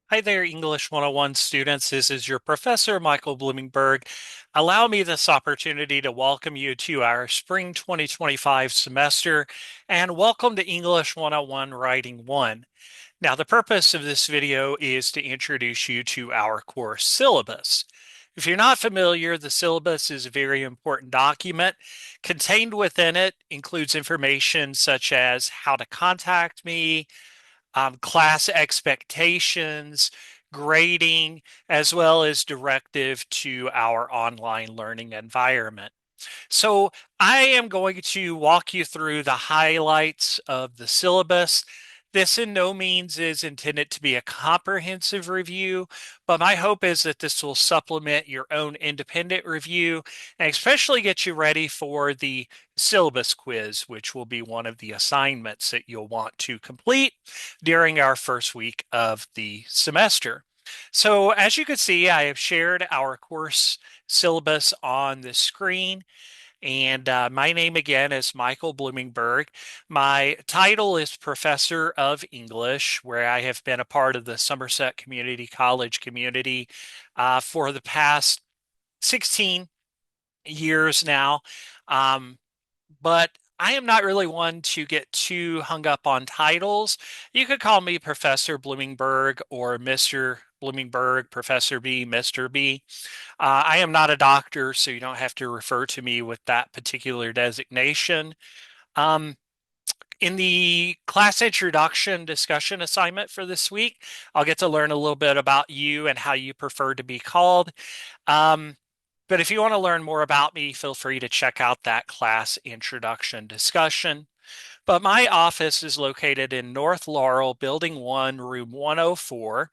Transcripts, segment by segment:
Hi there, English 101 students. This is your professor, Michael Bloomingburg. Allow me this opportunity to welcome you to our spring 2025 semester and welcome to English 101 Writing 1. Now, the purpose of this video is to introduce you to our course syllabus. If you're not familiar, the syllabus is a very important document. Contained within it includes information such as how to contact me, class expectations, grading, as well as directive to our online learning environment. So I am going to walk you through the highlights of the syllabus. This in no means is intended to be a comprehensive review, but my hope is that this will supplement your own independent review and especially get you ready for the syllabus quiz, which will be one of the assignments that you'll want to complete during our first week of the semester. So as you can see, I have shared our course syllabus on the screen. And my name again is Michael Bloomingburg. My title is Professor of English, where I have been a part of the Somerset Community College community for the past 16 years now. Um, but I am not really one to get too hung up on titles. You could call me Professor Bloomingburg or Mr. Bloomingburg, Professor B, Mr. B. I am not a doctor, so you don't have to refer to me with that particular designation. Um, in the class introduction discussion assignment for this week, I'll get to learn a little bit about you and how you prefer to be called. Um, but if you want to learn more about me, feel free to check out that class introduction discussion. But my office is located in North Laurel, Building 1, Room 104.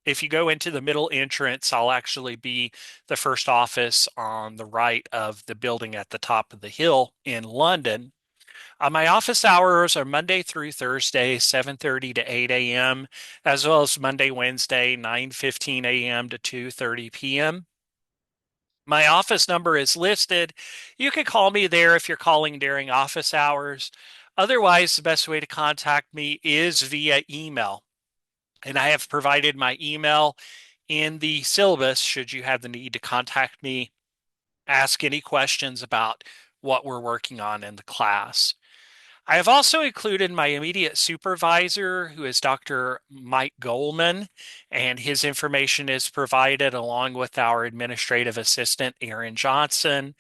If you go into the middle entrance, I'll actually be the first office on the right of the building at the top of the hill in London. My office hours are Monday through Thursday, 7:30 to 8 a.m., as well as Monday, Wednesday, 9:15 a.m. to 2:30 p.m. My office number is listed. You can call me there if you're calling during office hours. Otherwise, the best way to contact me is via email. And I have provided my email in the syllabus should you have the need to contact me, ask any questions about what we're working on in the class. I have also included my immediate supervisor, who is Dr. Mike Goldman, and his information is provided along with our administrative assistant, Aaron Johnson.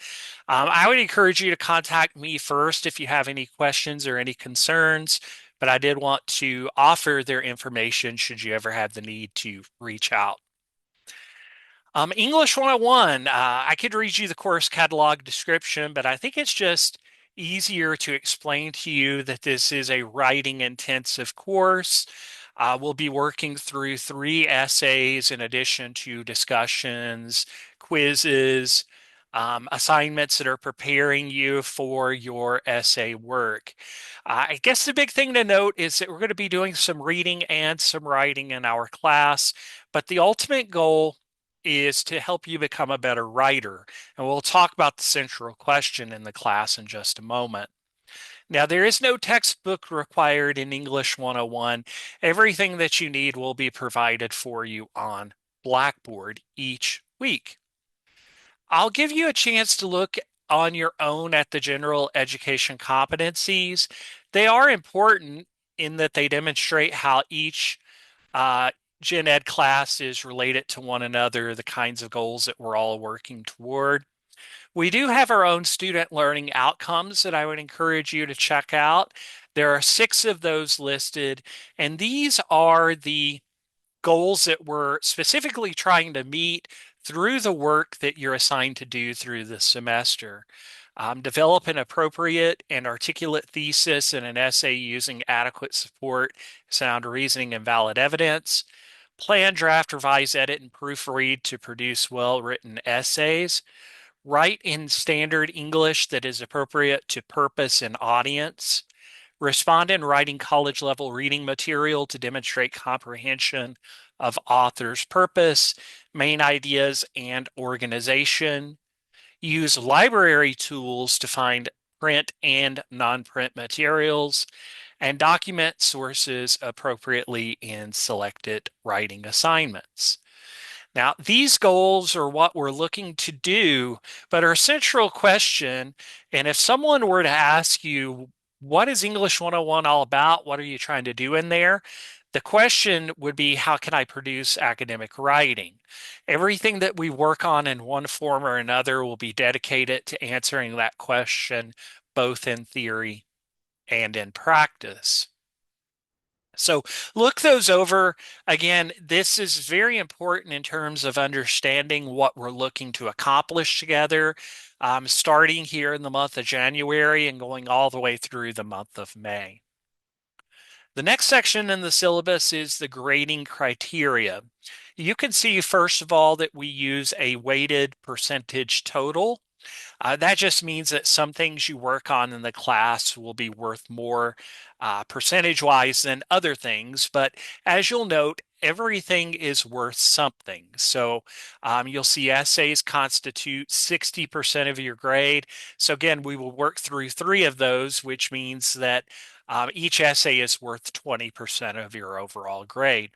I would encourage you to contact me first if you have any questions or any concerns, but I did want to offer their information should you ever have the need to reach out. English 101, I could read you the course catalog description, but I think it's just easier to explain to you that this is a writing intensive course. We'll be working through 3 essays in addition to discussions, quizzes, assignments that are preparing you for your essay work. I guess the big thing to note is that we're going to be doing some reading and some writing in our class, but the ultimate goal is to help you become a better writer. And we'll talk about the central question in the class in just a moment. Now, there is no textbook required in English 101. Everything that you need will be provided for you on Blackboard each week. I'll give you a chance to look on your own at the general education competencies. They are important in that they demonstrate how each Gen Ed class is related to one another, the kinds of goals that we're all working toward. We do have our own student learning outcomes that I would encourage you to check out. There are 6 of those listed, and these are the goals that we're specifically trying to meet through the work that you're assigned to do through the semester. Develop an appropriate and articulate thesis and an essay using adequate support, sound reasoning, and valid evidence. Plan, draft, revise, edit, and proofread to produce well-written essays. Write in standard English that is appropriate to purpose and audience. Respond in writing college-level reading material to demonstrate comprehension of author's purpose, main ideas, and organization. Use library tools to find print and non-print materials. and document sources appropriately in selected writing assignments. Now, these goals are what we're looking to do, but our central question, and if someone were to ask you, what is English 101 all about? What are you trying to do in there? The question would be, how can I produce academic writing? Everything that we work on in one form or another will be dedicated to answering that question, both in theory and in practice. So look those over. Again, this is very important in terms of understanding what we're looking to accomplish together, starting here in the month of January and going all the way through the month of May. The next section in the syllabus is the grading criteria. You can see, first of all, that we use a weighted percentage total. That just means that some things you work on in the class will be worth more percentage-wise than other things. But as you'll note, everything is worth something. So you'll see essays constitute 60% of your grade. So again, we will work through three of those, which means that each essay is worth 20% of your overall grade.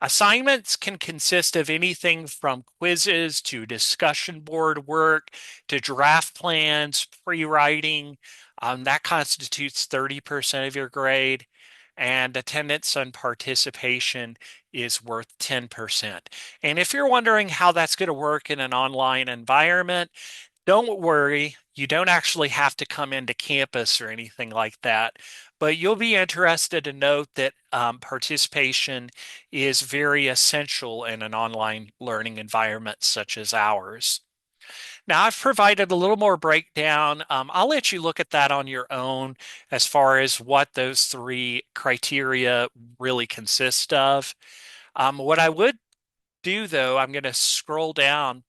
Assignments can consist of anything from quizzes to discussion board work to draft plans, pre-writing. That constitutes 30% of your grade. And attendance and participation is worth 10%. And if you're wondering how that's going to work in an online environment, don't worry, you don't actually have to come into campus or anything like that, but you'll be interested to note that participation is very essential in an online learning environment such as ours. Now, I've provided a little more breakdown. I'll let you look at that on your own as far as what those three criteria really consist of. What I would do, though, I'm going to scroll down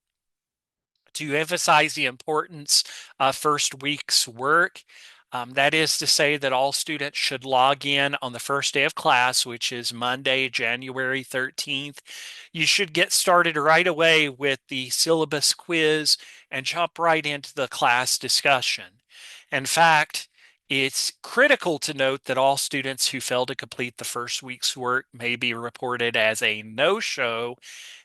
to emphasize the importance of first week's work. That is to say that all students should log in on the first day of class, which is Monday, January 13th. You should get started right away with the syllabus quiz and jump right into the class discussion. In fact, it's critical to note that all students who fail to complete the first week's work may be reported as a no-show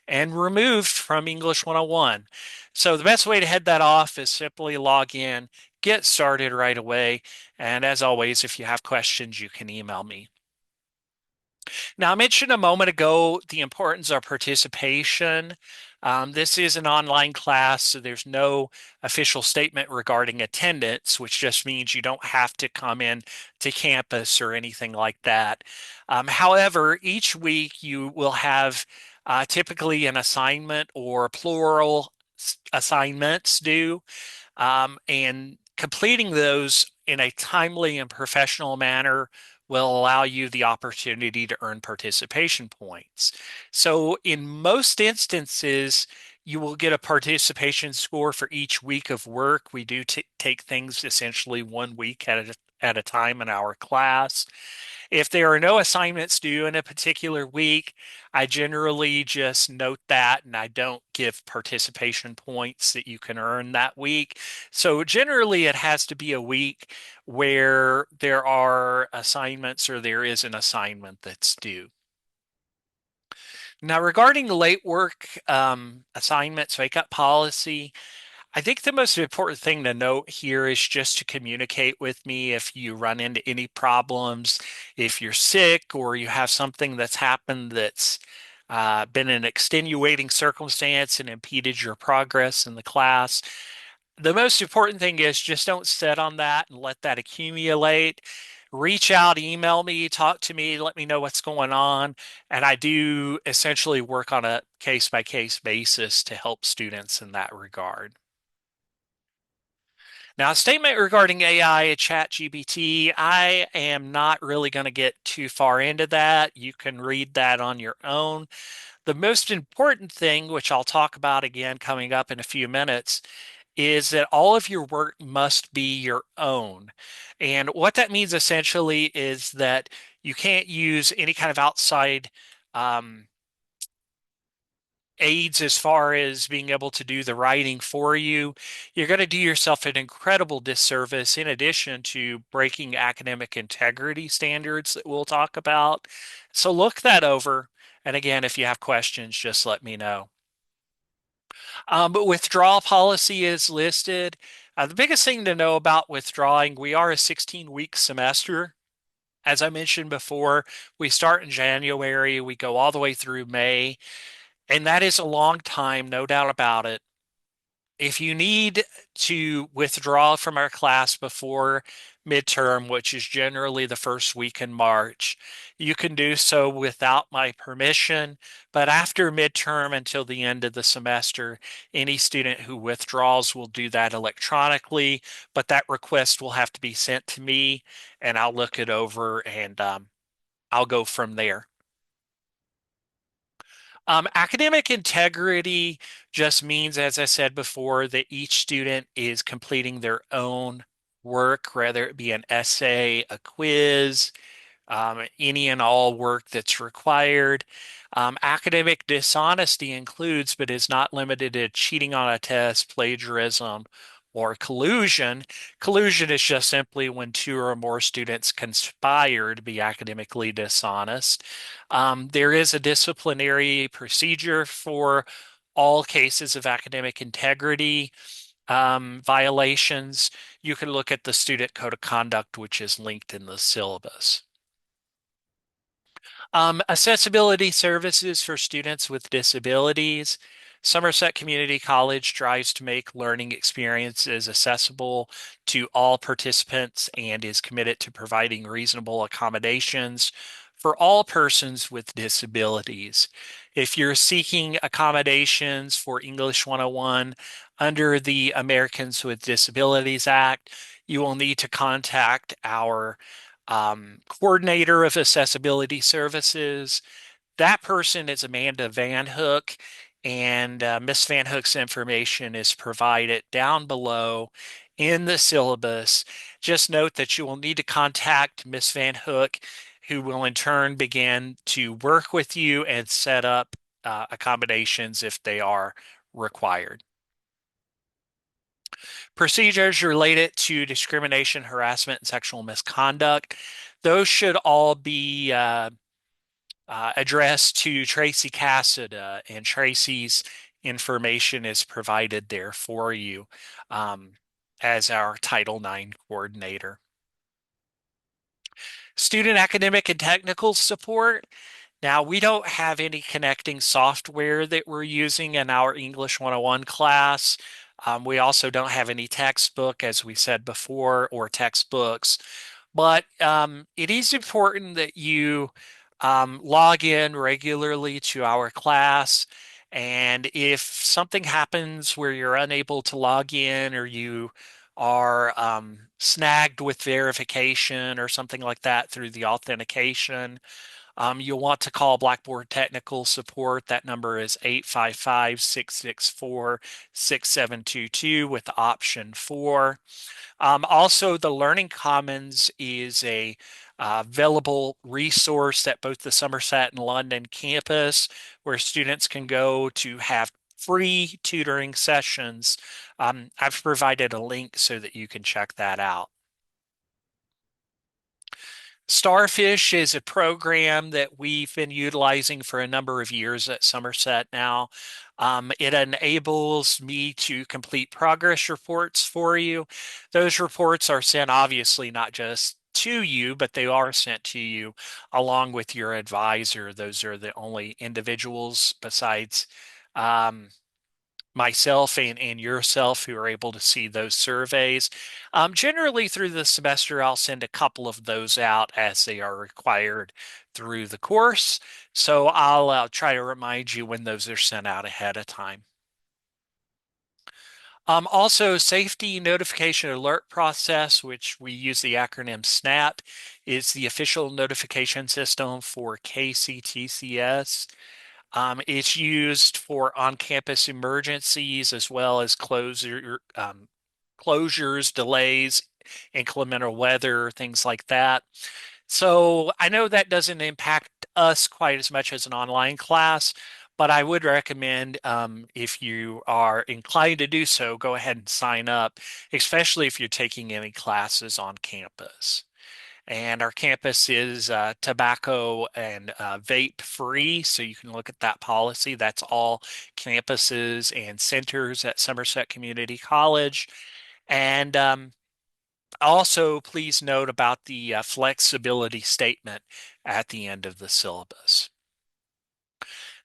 and removed from English 101. So the best way to head that off is simply log in, get started right away. And as always, if you have questions, you can email me. Now, I mentioned a moment ago the importance of participation. This is an online class, so there's no official statement regarding attendance, which just means you don't have to come in to campus or anything like that. However, each week you will have typically an assignment or plural assignments due, and completing those in a timely and professional manner will allow you the opportunity to earn participation points. So in most instances, you will get a participation score for each week of work. We do take things essentially 1 week at a time in our class. If there are no assignments due in a particular week, I generally just note that and I don't give participation points that you can earn that week. So generally it has to be a week where there are assignments or there is an assignment that's due. Now, regarding the late work assignments, wake up policy, I think the most important thing to note here is just to communicate with me if you run into any problems, if you're sick or you have something that's happened that's been an extenuating circumstance and impeded your progress in the class. The most important thing is just don't sit on that and let that accumulate. Reach out, email me, talk to me, let me know what's going on. And I do essentially work on a case-by-case basis to help students in that regard. Now, a statement regarding AI and ChatGPT, I am not really going to get too far into that. You can read that on your own. The most important thing, which I'll talk about again coming up in a few minutes, is that all of your work must be your own. And what that means essentially is that you can't use any kind of outside aids as far as being able to do the writing for you, you're going to do yourself an incredible disservice in addition to breaking academic integrity standards that we'll talk about. So look that over. And again, if you have questions, just let me know. But withdrawal policy is listed. The biggest thing to know about withdrawing, we are a 16-week semester. As I mentioned before, we start in January, we go all the way through May, and that is a long time, no doubt about it. If you need to withdraw from our class before midterm, which is generally the first week in March, you can do so without my permission. But after midterm until the end of the semester, any student who withdraws will do that electronically, but that request will have to be sent to me and I'll look it over and I'll go from there. Academic integrity just means, as I said before, that each student is completing their own work, whether it be an essay, a quiz, any and all work that's required. Academic dishonesty includes, but is not limited to cheating on a test, plagiarism, or collusion. Collusion is just simply when two or more students conspire to be academically dishonest. There is a disciplinary procedure for all cases of academic integrity violations. You can look at the Student Code of Conduct, which is linked in the syllabus. Accessibility services for students with disabilities. Somerset Community College strives to make learning experiences accessible to all participants and is committed to providing reasonable accommodations for all persons with disabilities. If you're seeking accommodations for English 101 under the Americans with Disabilities Act, you will need to contact our coordinator of accessibility services. That person is Amanda Van Hook, and Miss Van Hook's information is provided down below in the syllabus. Just note that you will need to contact Miss Van Hook, who will in turn begin to work with you and set up accommodations if they are required. Procedures related to discrimination, harassment, and sexual misconduct. Those should all be addressed to Tracy Cassida, and Tracy's information is provided there for you as our Title IX coordinator. Student academic and technical support. Now, we don't have any connecting software that we're using in our English 101 class. We also don't have any textbook, as we said before, or textbooks. But it is important that you log in regularly to our class. And if something happens where you're unable to log in or you are snagged with verification or something like that through the authentication, you'll want to call Blackboard Technical Support. That number is 855-664-6722 with option 4. Also, the Learning Commons is a available resource at both the Somerset and London campus where students can go to have free tutoring sessions. I've provided a link so that you can check that out. Starfish is a program that we've been utilizing for a number of years at Somerset now. It enables me to complete progress reports for you. Those reports are sent obviously not just to you, but they are sent to you along with your advisor. Those are the only individuals besides myself and yourself who are able to see those surveys. Generally through the semester, I'll send a couple of those out as they are required through the course. So I'll try to remind you when those are sent out ahead of time. Also, Safety Notification Alert Process, which we use the acronym SNAP, is the official notification system for KCTCS. It's used for on-campus emergencies as well as closures, delays, inclement weather, things like that. So I know that doesn't impact us quite as much as an online class, but I would recommend if you are inclined to do so, go ahead and sign up, especially if you're taking any classes on campus. And our campus is tobacco and vape free, so you can look at that policy. That's all campuses and centers at Somerset Community College. And also, please note about the flexibility statement at the end of the syllabus.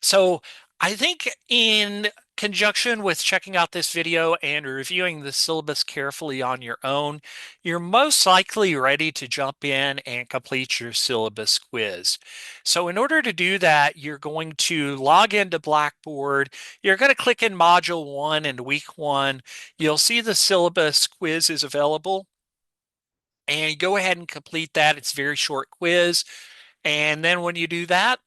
So I think in conjunction with checking out this video and reviewing the syllabus carefully on your own, you're most likely ready to jump in and complete your syllabus quiz. So in order to do that, you're going to log into Blackboard. You're going to click in Module 1 and Week 1. You'll see the syllabus quiz is available. And go ahead and complete that. It's a very short quiz. And then when you do that,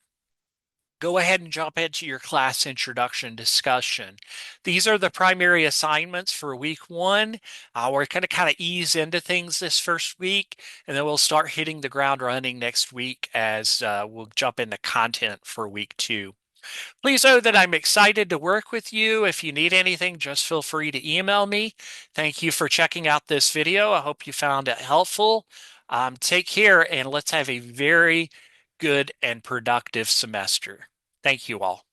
go ahead and jump into your class introduction discussion. These are the primary assignments for week 1. We're going to kind of ease into things this first week, and then we'll start hitting the ground running next week as we'll jump into content for week 2. Please know that I'm excited to work with you. If you need anything, just feel free to email me. Thank you for checking out this video. I hope you found it helpful. Take care, and let's have a very good and productive semester. Thank you all.